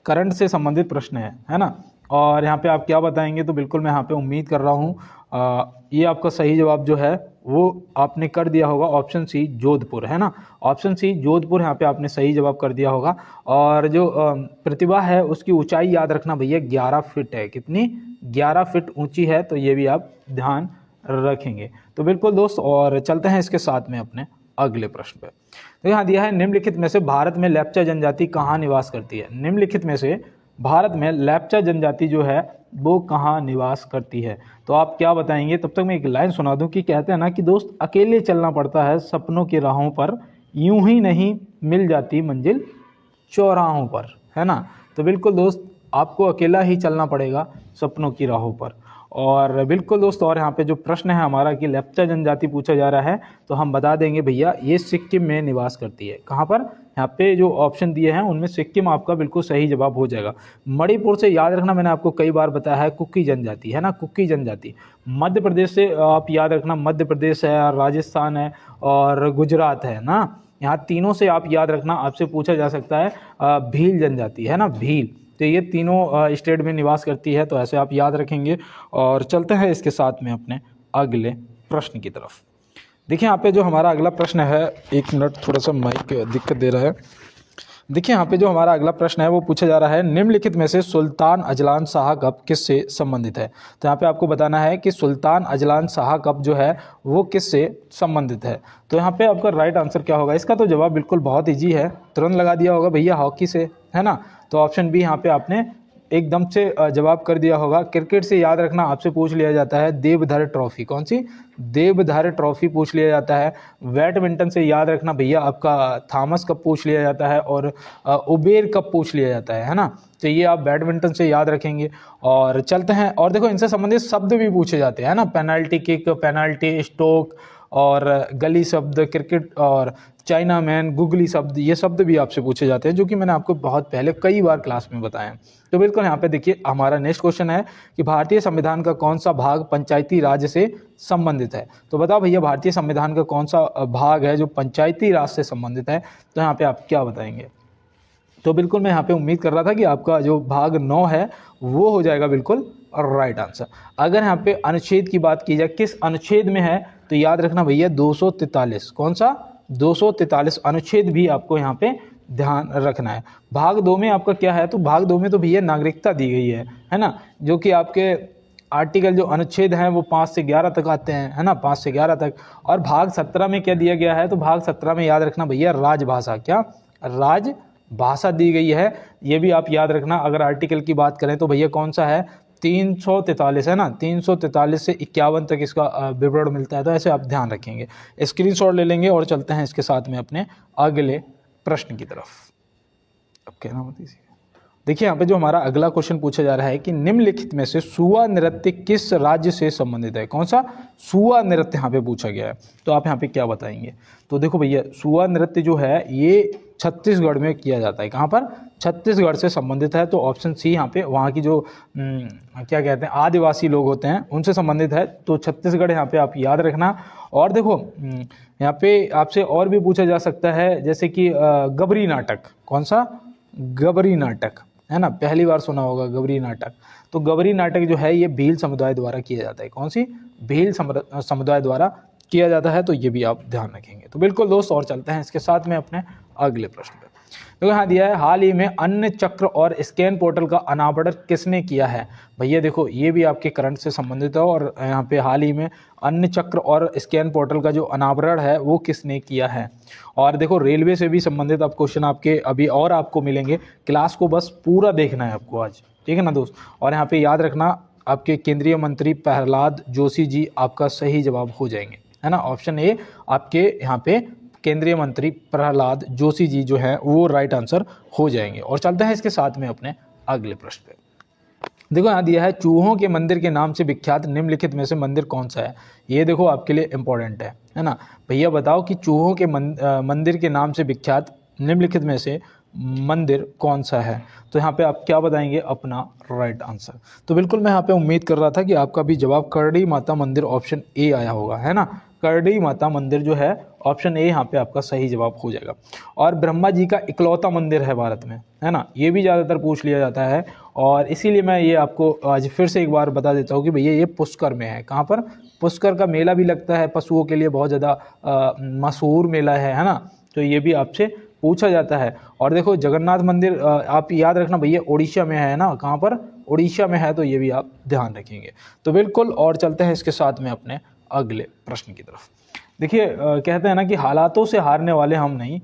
करंट से संबंधित प्रश्न है ना। और यहाँ पे आप क्या बताएंगे, तो बिल्कुल मैं यहाँ पे उम्मीद कर रहा हूँ ये आपका सही जवाब जो है वो आपने कर दिया होगा, ऑप्शन सी जोधपुर, है ना। ऑप्शन सी जोधपुर यहाँ पे आपने सही जवाब कर दिया होगा। और जो प्रतिभा है उसकी ऊंचाई याद रखना भैया 11 फीट है। कितनी? 11 फीट ऊंची है। तो ये भी आप ध्यान रखेंगे। तो बिल्कुल दोस्त, और चलते हैं इसके साथ में अपने अगले प्रश्न पे। तो यहाँ दिया है निम्नलिखित में से भारत में लेप्चा जनजाति कहाँ निवास करती है। निम्नलिखित में से भारत में लेप्चा जनजाति जो है वो कहाँ निवास करती है। तो आप क्या बताएंगे। तब तक मैं एक लाइन सुना दूं कि कहते हैं ना कि दोस्त अकेले चलना पड़ता है सपनों की राहों पर, यूं ही नहीं मिल जाती मंजिल चौराहों पर, है ना। तो बिल्कुल दोस्त आपको अकेला ही चलना पड़ेगा सपनों की राहों पर। और बिल्कुल दोस्त, और यहाँ पे जो प्रश्न है हमारा कि लेप्चा जनजाति पूछा जा रहा है, तो हम बता देंगे भैया ये सिक्किम में निवास करती है। कहाँ पर? यहाँ पे जो ऑप्शन दिए हैं उनमें सिक्किम आपका बिल्कुल सही जवाब हो जाएगा। मणिपुर से याद रखना, मैंने आपको कई बार बताया है, कुकी जनजाति, है ना, कुकी जनजाति। मध्य प्रदेश से आप याद रखना, मध्य प्रदेश है, राजस्थान है और गुजरात है ना। यहाँ तीनों से आप याद रखना, आपसे पूछा जा सकता है भील जनजाति, है ना, भील। तो ये तीनों स्टेट में निवास करती है, तो ऐसे आप याद रखेंगे। और चलते हैं इसके साथ में अपने अगले प्रश्न की तरफ। देखिए यहाँ पे जो हमारा अगला प्रश्न है, एक मिनट, थोड़ा सा माइक दिक्कत दे रहा है। देखिए यहाँ पे जो हमारा अगला प्रश्न है वो पूछा जा रहा है निम्नलिखित में से सुल्तान अजलान शाह कप किससे संबंधित है। तो यहाँ पे आपको बताना है कि सुल्तान अजलान शाह कप जो है वो किससे संबंधित है। तो यहाँ पे आपका राइट आंसर क्या होगा। इसका तो जवाब बिल्कुल बहुत ईजी है, तुरंत लगा दिया होगा भैया, हॉकी से, है ना। तो ऑप्शन बी यहाँ पे आपने एकदम से जवाब कर दिया होगा। क्रिकेट से याद रखना, आपसे पूछ लिया जाता है देवधर ट्रॉफी। कौन सी? देवधर ट्रॉफी पूछ लिया जाता है। बैडमिंटन से याद रखना भैया आपका थॉमस कप पूछ लिया जाता है, और उबेर कप पूछ लिया जाता है ना। तो ये आप बैडमिंटन से याद रखेंगे। और चलते हैं, और देखो इनसे संबंधित शब्द भी पूछे जाते हैं ना, पेनाल्टी किक, पेनाल्टी स्ट्रोक, और गली शब्द, क्रिकेट, और चाइना मैन, गुगली शब्द, ये शब्द भी आपसे पूछे जाते हैं, जो कि मैंने आपको बहुत पहले कई बार क्लास में बताया है। तो बिल्कुल यहाँ पे देखिए हमारा नेक्स्ट क्वेश्चन है कि भारतीय संविधान का कौन सा भाग पंचायती राज से संबंधित है। तो बताओ भैया भारतीय संविधान का कौन सा भाग है जो पंचायती राज से संबंधित है। तो यहाँ पे आप क्या बताएंगे। तो बिल्कुल मैं यहाँ पे उम्मीद कर रहा था कि आपका जो भाग 9 है वो हो जाएगा बिल्कुल राइट आंसर। अगर यहाँ पे अनुच्छेद की बात की जाए किस अनुच्छेद में है, तो याद रखना भैया 243। कौन सा? 243 अनुच्छेद भी आपको यहाँ पे ध्यान रखना है। भाग 2 में आपका क्या है, तो भाग 2 में तो भैया नागरिकता दी गई है ना, जो कि आपके आर्टिकल जो अनुच्छेद हैं वो 5 से 11 तक आते हैं, है ना, 5 से 11 तक। और भाग 17 में क्या दिया गया है, तो भाग 17 में याद रखना भैया राजभाषा, क्या राजभाषा दी गई है। ये भी आप याद रखना। अगर आर्टिकल की बात करें तो भैया कौन सा है, 343 है ना, 343 से 51 तक इसका विवरण मिलता है। तो ऐसे आप ध्यान रखेंगे, स्क्रीनशॉट ले लेंगे। और चलते हैं इसके साथ में अपने अगले प्रश्न की तरफ। अब कहना मत इसी। देखिए यहाँ पे जो हमारा अगला क्वेश्चन पूछा जा रहा है कि निम्नलिखित में से सुआ नृत्य किस राज्य से संबंधित है। कौन सा सुआ नृत्य यहाँ पे पूछा गया है, तो आप यहाँ पे क्या बताएंगे। तो देखो भैया, सुआ नृत्य जो है ये छत्तीसगढ़ में किया जाता है। कहाँ पर, छत्तीसगढ़ से संबंधित है। तो ऑप्शन सी यहाँ पे वहाँ की जो क्या कहते हैं आदिवासी लोग होते हैं उनसे संबंधित है। तो छत्तीसगढ़ यहाँ पे आप याद रखना। और देखो यहाँ पे आपसे और भी पूछा जा सकता है, जैसे कि गबरी नाटक। कौन सा, गबरी नाटक, है ना, पहली बार सुना होगा गबरी नाटक। तो गबरी नाटक जो है ये भील समुदाय द्वारा किया जाता है। कौन सी, भील समुदाय द्वारा किया जाता है। तो ये भी आप ध्यान रखेंगे। तो बिल्कुल दोस्त, और चलते हैं इसके साथ में अपने अगले प्रश्न पे। तो यहाँ दिया है हाल ही में अन्न चक्र और स्कैन पोर्टल का अनावरण किसने किया है। भैया देखो, ये भी आपके करंट से संबंधित है। और यहाँ पे हाल ही में अन्न चक्र और स्कैन पोर्टल का जो अनावरण है वो किसने किया है। और देखो रेलवे से भी संबंधित अब क्वेश्चन आपके अभी और आपको मिलेंगे। क्लास को बस पूरा देखना है आपको आज, ठीक है ना दोस्त। और यहाँ पे याद रखना, आपके केंद्रीय मंत्री प्रहलाद जोशी जी आपका सही जवाब हो जाएंगे, है ना। ऑप्शन ए आपके यहाँ पे केंद्रीय मंत्री प्रहलाद जोशी जी जो है वो राइट आंसर हो जाएंगे। और चलते हैं इसके साथ में अपने अगले प्रश्न पे। देखो यहाँ दिया है चूहों के मंदिर के नाम से विख्यात निम्नलिखित में से मंदिर कौन सा है। ये देखो आपके लिए इंपॉर्टेंट है ना। भैया बताओ कि चूहों के मंदिर के नाम से विख्यात निम्नलिखित में से मंदिर कौन सा है। तो यहाँ पे आप क्या बताएंगे अपना राइट आंसर। तो बिल्कुल मैं यहाँ पे उम्मीद कर रहा था कि आपका भी जवाब करड़ी माता मंदिर ऑप्शन ए आया होगा, है ना। करड़ी माता मंदिर जो है ऑप्शन ए यहाँ पे आपका सही जवाब हो जाएगा। और ब्रह्मा जी का इकलौता मंदिर है भारत में, है ना, ये भी ज़्यादातर पूछ लिया जाता है। और इसीलिए मैं ये आपको आज फिर से एक बार बता देता हूँ कि भैया ये पुष्कर में है। कहाँ पर, पुष्कर का मेला भी लगता है, पशुओं के लिए बहुत ज़्यादा मशहूर मेला है ना। तो ये भी आपसे पूछा जाता है। और देखो जगन्नाथ मंदिर आप याद रखना भैया उड़ीसा में है ना। कहाँ पर, उड़ीसा में है। तो ये भी आप ध्यान रखेंगे। तो बिल्कुल, और चलते हैं इसके साथ में अपने अगले प्रश्न की तरफ। देखिए कहते हैं ना कि हालातों से हारने वाले हम नहीं,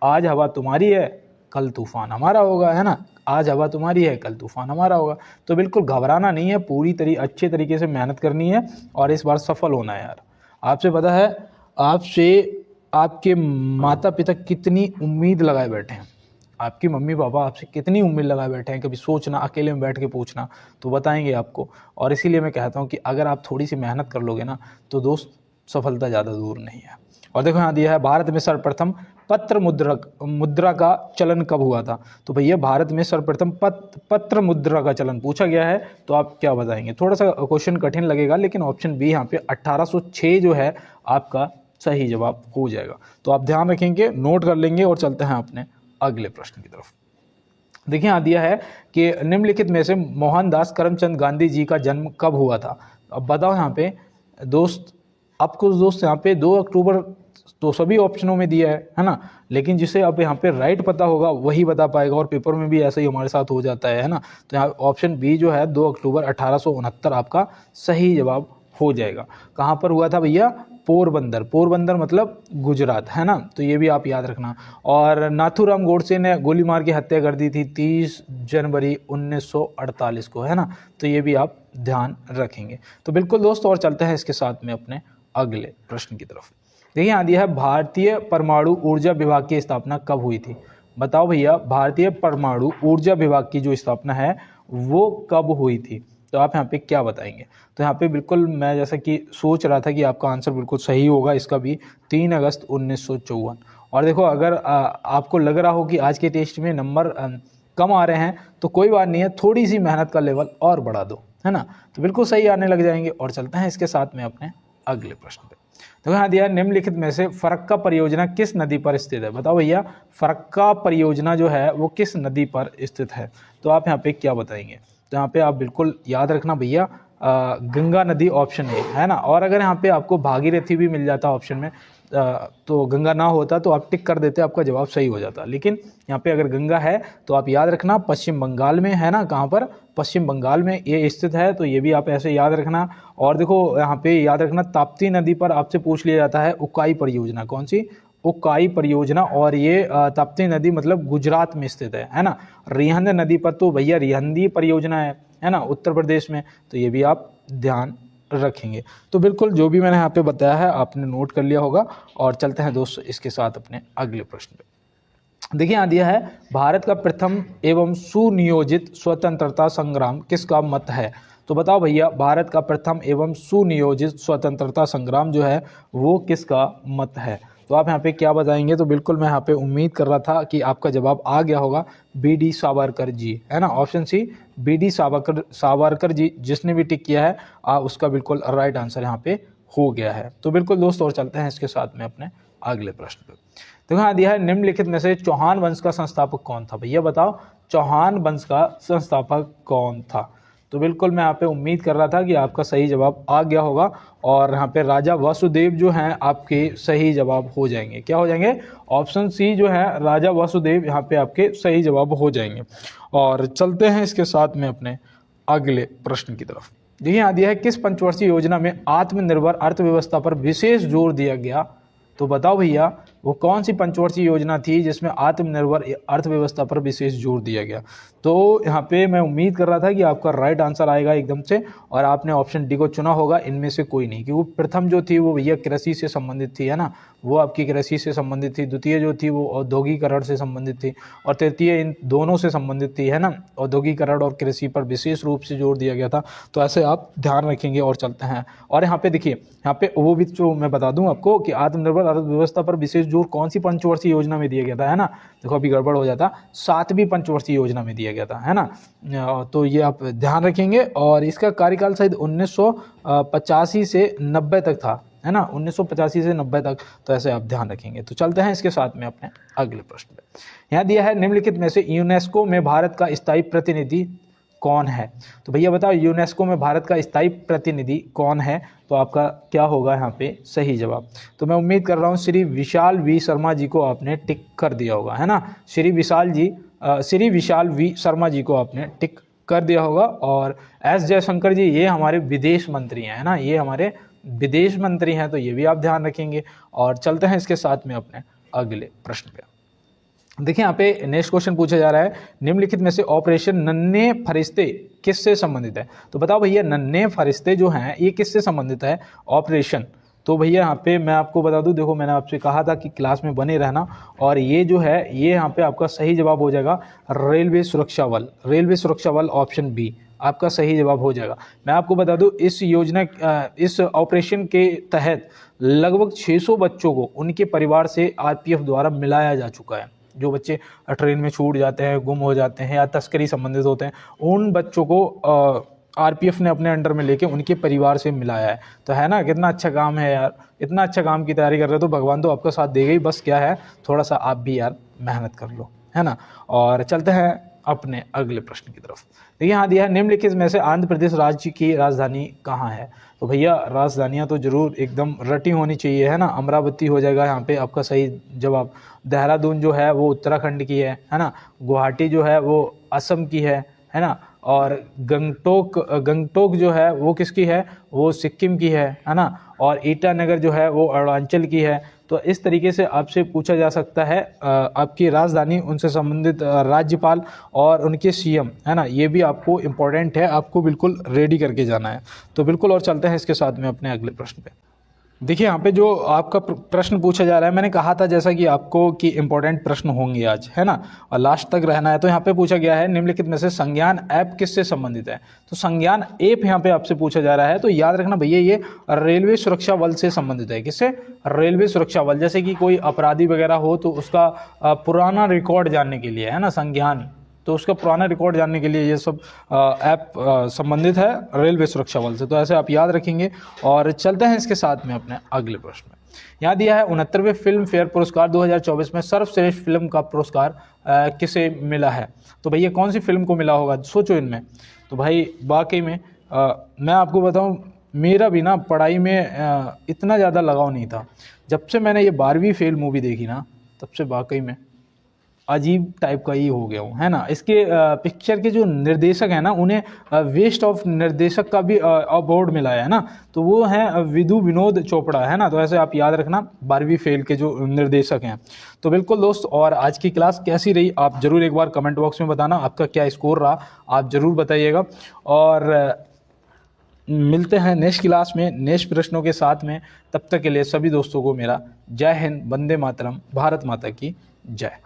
आज हवा तुम्हारी है कल तूफान हमारा होगा, है ना। आज हवा तुम्हारी है कल तूफान हमारा होगा। तो बिल्कुल घबराना नहीं है, पूरी अच्छे तरीके से मेहनत करनी है और इस बार सफल होना है यार। आपसे पता है, आपसे आपके माता पिता कितनी उम्मीद लगाए बैठे हैं, आपकी मम्मी पापा आपसे कितनी उम्मीद लगाए बैठे हैं। कभी सोचना, अकेले में बैठ के पूछना, तो बताएंगे आपको। और इसीलिए मैं कहता हूँ कि अगर आप थोड़ी सी मेहनत कर लोगे ना तो दोस्त सफलता ज़्यादा दूर नहीं है। और देखो यहाँ दिया है भारत में सर्वप्रथम पत्र मुद्रा का चलन कब हुआ था। तो भैया भारत में सर्वप्रथम पत्र मुद्रा का चलन पूछा गया है। तो आप क्या बताएंगे। थोड़ा सा क्वेश्चन कठिन लगेगा, लेकिन ऑप्शन बी यहाँ पे 1806 जो है आपका सही जवाब हो जाएगा। तो आप ध्यान रखेंगे, नोट कर लेंगे। और चलते हैं अपने अगले प्रश्न की तरफ। देखिए यहाँ दिया है कि निम्नलिखित में से मोहनदास करमचंद गांधी जी का जन्म कब हुआ था। अब बताओ यहाँ पे दोस्त, आपको दोस्त यहाँ पे 2 अक्टूबर तो सभी ऑप्शनों में दिया है ना। लेकिन जिसे अब यहाँ पे राइट पता होगा वही बता पाएगा। और पेपर में भी ऐसा ही हमारे साथ हो जाता है ना। तो यहाँ ऑप्शन बी जो है 2 अक्टूबर 1869 आपका सही जवाब हो जाएगा। कहाँ पर हुआ था भैया, पोरबंदर। पोरबंदर मतलब गुजरात, है ना। तो ये भी आप याद रखना। और नाथूराम गोडसे ने गोली मार के हत्या कर दी थी 30 जनवरी 1948 को, है ना। तो ये भी आप ध्यान रखेंगे। तो बिल्कुल दोस्त, और चलते हैं इसके साथ में अपने अगले प्रश्न की तरफ। देखिए यहाँ दिया है भारतीय परमाणु ऊर्जा विभाग की स्थापना कब हुई थी। बताओ भैया, भारतीय परमाणु ऊर्जा विभाग की जो स्थापना है वो कब हुई थी। तो आप यहाँ पे क्या बताएंगे। तो यहाँ पे बिल्कुल मैं जैसा कि सोच रहा था कि आपका आंसर बिल्कुल सही होगा। इसका भी 3 अगस्त 1954। और देखो अगर आपको लग रहा हो कि आज के टेस्ट में नंबर कम आ रहे हैं तो कोई बात नहीं है, थोड़ी सी मेहनत का लेवल और बढ़ा दो, है ना। तो बिल्कुल सही आने लग जाएंगे। और चलते हैं इसके साथ में अपने अगले प्रश्न पे। तो यहाँ दिया निम्नलिखित में से फरक्का परियोजना किस नदी पर स्थित है। बताओ भैया, फरक्का परियोजना जो है वो किस नदी पर स्थित है। तो आप यहाँ पे क्या बताएंगे। तो यहाँ पे आप बिल्कुल याद रखना भैया, गंगा नदी ऑप्शन है ना। और अगर यहाँ पे आपको भागीरथी भी मिल जाता ऑप्शन में तो गंगा ना होता तो आप टिक कर देते, आपका जवाब सही हो जाता। लेकिन यहाँ पे अगर गंगा है तो आप याद रखना पश्चिम बंगाल में, है ना। कहाँ पर, पश्चिम बंगाल में ये स्थित है। तो ये भी आप ऐसे याद रखना। और देखो यहाँ पे याद रखना ताप्ती नदी पर आपसे पूछ लिया जाता है उकाई परियोजना। कौन सी, उकाई परियोजना। और ये ताप्ती नदी मतलब गुजरात में स्थित है ना। रिहंद नदी पर तो भैया रिहंदी परियोजना है ना, उत्तर प्रदेश में। तो ये भी आप ध्यान रखेंगे। तो बिल्कुल जो भी मैंने यहाँ पे बताया है आपने नोट कर लिया होगा। और चलते हैं दोस्तों इसके साथ अपने अगले प्रश्न पे। देखिए यहाँ दिया है, भारत का प्रथम एवं सुनियोजित स्वतंत्रता संग्राम किसका मत है? तो बताओ भैया, भारत का प्रथम एवं सुनियोजित स्वतंत्रता संग्राम जो है वो किसका मत है? तो आप यहाँ पे क्या बताएंगे? तो बिल्कुल मैं यहाँ पे उम्मीद कर रहा था कि आपका जवाब आ गया होगा, बी.डी. सावरकर जी, है ना, option C BD. Savarkar ji. जिसने भी टिक किया है उसका बिल्कुल राइट आंसर यहाँ पे हो गया है। तो बिल्कुल दोस्त, और चलते हैं इसके साथ में अपने अगले प्रश्न पे। तो यहाँ दिया है, निम्नलिखित में से चौहान वंश का संस्थापक कौन था? भैया बताओ, चौहान वंश का संस्थापक कौन था? तो बिल्कुल मैं यहाँ पे उम्मीद कर रहा था कि आपका सही जवाब आ गया होगा, और यहाँ पे राजा वासुदेव जो हैं आपके सही जवाब हो जाएंगे। क्या हो जाएंगे? ऑप्शन सी जो है राजा वासुदेव यहाँ पे आपके सही जवाब हो जाएंगे। और चलते हैं इसके साथ में अपने अगले प्रश्न की तरफ। देखिए यहाँ दिया है, किस पंचवर्षीय योजना में आत्मनिर्भर अर्थव्यवस्था पर विशेष जोर दिया गया? तो बताओ भैया, वो कौन सी पंचवर्षीय योजना थी जिसमें आत्मनिर्भर अर्थव्यवस्था पर विशेष जोर दिया गया? तो यहाँ पे मैं उम्मीद कर रहा था कि आपका राइट आंसर आएगा एकदम से, और आपने ऑप्शन डी को चुना होगा इनमें से कोई नहीं, क्योंकि प्रथम जो थी वो भैया कृषि से संबंधित थी, है ना, वो आपकी कृषि से संबंधित थी। द्वितीय जो थी वो औद्योगिकरण से संबंधित थी, और तृतीय इन दोनों से संबंधित थी, है ना, औद्योगिकरण और कृषि पर विशेष रूप से जोर दिया गया था। तो ऐसे आप ध्यान रखेंगे। और चलते हैं, और यहाँ पे देखिए, यहाँ पे वो भी जो मैं बता दूं आपको कि आत्मनिर्भर अर्थव्यवस्था पर विशेष जोर कौन सी पंचवर्षीय योजना में दिया गया था, है ना। देखो अभी गड़बड़ हो जाता, 7वीं पंचवर्षीय योजना में दिया गया था, है ना। तो ये आप ध्यान रखेंगे, और इसका कार्यकाल शायद 1985 से 90 तक था, है ना, 1985 से 90 तक। तो ऐसे आप ध्यान रखेंगे। तो चलते हैं इसके साथ में अपने अगले प्रश्न पे। यहाँ दिया है, निम्नलिखित में से यूनेस्को में भारत का स्थायी प्रतिनिधि कौन है? तो भैया बताओ, यूनेस्को में भारत का स्थायी प्रतिनिधि कौन है? तो आपका क्या होगा यहाँ पे सही जवाब? तो मैं उम्मीद कर रहा हूँ श्री विशाल वी शर्मा जी को आपने टिक कर दिया होगा, है ना। श्री विशाल वी शर्मा जी को आपने टिक कर दिया होगा। और एस जयशंकर जी, ये हमारे विदेश मंत्री हैं, है ना, ये हमारे विदेश मंत्री हैं, तो ये भी आप ध्यान रखेंगे। और चलते हैं इसके साथ में अपने अगले प्रश्न पे। देखिए यहाँ पे नेक्स्ट क्वेश्चन पूछा जा रहा है, निम्नलिखित में से ऑपरेशन नन्हे फरिश्ते किससे संबंधित है? तो बताओ भैया, नन्हे फरिश्ते जो हैं ये किससे संबंधित है ऑपरेशन? तो भैया यहाँ पे मैं आपको बता दूं, देखो मैंने आपसे कहा था कि क्लास में बने रहना, और ये जो है ये यहाँ पे आपका सही जवाब हो जाएगा रेलवे सुरक्षा बल। रेलवे सुरक्षा बल ऑप्शन बी आपका सही जवाब हो जाएगा। मैं आपको बता दूं, इस योजना इस ऑपरेशन के तहत लगभग 600 बच्चों को उनके परिवार से आरपीएफ द्वारा मिलाया जा चुका है। जो बच्चे ट्रेन में छूट जाते हैं, गुम हो जाते हैं या तस्करी संबंधित होते हैं, उन बच्चों को आरपीएफ ने अपने अंडर में लेके उनके परिवार से मिलाया है। तो है ना, कितना अच्छा काम है यार, इतना अच्छा काम की तैयारी कर रहे हो तो भगवान तो आपका साथ देगा ही। बस क्या है, थोड़ा सा आप भी यार मेहनत कर लो, है ना। और चलते हैं अपने अगले प्रश्न की तरफ। देखिए यहाँ दिया है, निम्नलिखित में से आंध्र प्रदेश राज्य की राजधानी कहाँ है? तो भैया राजधानियाँ तो जरूर एकदम रटी होनी चाहिए, है ना। अमरावती हो जाएगा यहाँ पे आपका सही जवाब। देहरादून जो है वो उत्तराखंड की है ना। गुवाहाटी जो है वो असम की है ना। और गंगटोक जो है वो किसकी है? वो सिक्किम की है ना। और ईटानगर जो है वो अरुणाचल की है। तो इस तरीके से आपसे पूछा जा सकता है आपकी राजधानी, उनसे संबंधित राज्यपाल और उनके सीएम, है ना। ये भी आपको इम्पोर्टेंट है, आपको बिल्कुल रेडी करके जाना है। तो बिल्कुल, और चलते हैं इसके साथ में अपने अगले प्रश्न पे। देखिए यहाँ पे जो आपका प्रश्न पूछा जा रहा है, मैंने कहा था जैसा कि आपको कि इंपॉर्टेंट प्रश्न होंगे आज, है ना, और लास्ट तक रहना है। तो यहाँ पे पूछा गया है, निम्नलिखित में से संज्ञान ऐप किससे संबंधित है? तो संज्ञान ऐप यहाँ पे आपसे पूछा जा रहा है। तो याद रखना भैया, ये रेलवे सुरक्षा बल से संबंधित है। किससे? रेलवे सुरक्षा बल। जैसे कि कोई अपराधी वगैरह हो तो उसका पुराना रिकॉर्ड जानने के लिए, है ना, संज्ञान, तो उसका पुराना रिकॉर्ड जानने के लिए ये सब ऐप संबंधित है रेलवे सुरक्षा बल से। तो ऐसे आप याद रखेंगे। और चलते हैं इसके साथ में अपने अगले प्रश्न में। यहाँ दिया है, 69वें फिल्म फेयर पुरस्कार 2024 में सर्वश्रेष्ठ फिल्म का पुरस्कार किसे मिला है? तो भैया कौन सी फिल्म को मिला होगा, सोचो इनमें। तो भाई वाकई में मैं आपको बताऊँ, मेरा भी ना पढ़ाई में इतना ज़्यादा लगाव नहीं था। जब से मैंने ये 12वीं फेल मूवी देखी ना, तब से वाकई में अजीब टाइप का ही हो गया हूँ, है ना। इसके पिक्चर के जो निर्देशक हैं ना, उन्हें वेस्ट ऑफ निर्देशक का भी अवार्ड मिला है ना। तो वो हैं विनोद चोपड़ा, है ना। तो ऐसे आप याद रखना 12वीं फेल के जो निर्देशक हैं। तो बिल्कुल दोस्त, और आज की क्लास कैसी रही आप जरूर एक बार कमेंट बॉक्स में बताना, आपका क्या स्कोर रहा आप जरूर बताइएगा। और मिलते हैं नेक्स्ट क्लास में नेक्स्ट प्रश्नों के साथ में। तब तक के लिए सभी दोस्तों को मेरा जय हिंद, वंदे मातरम, भारत माता की जय।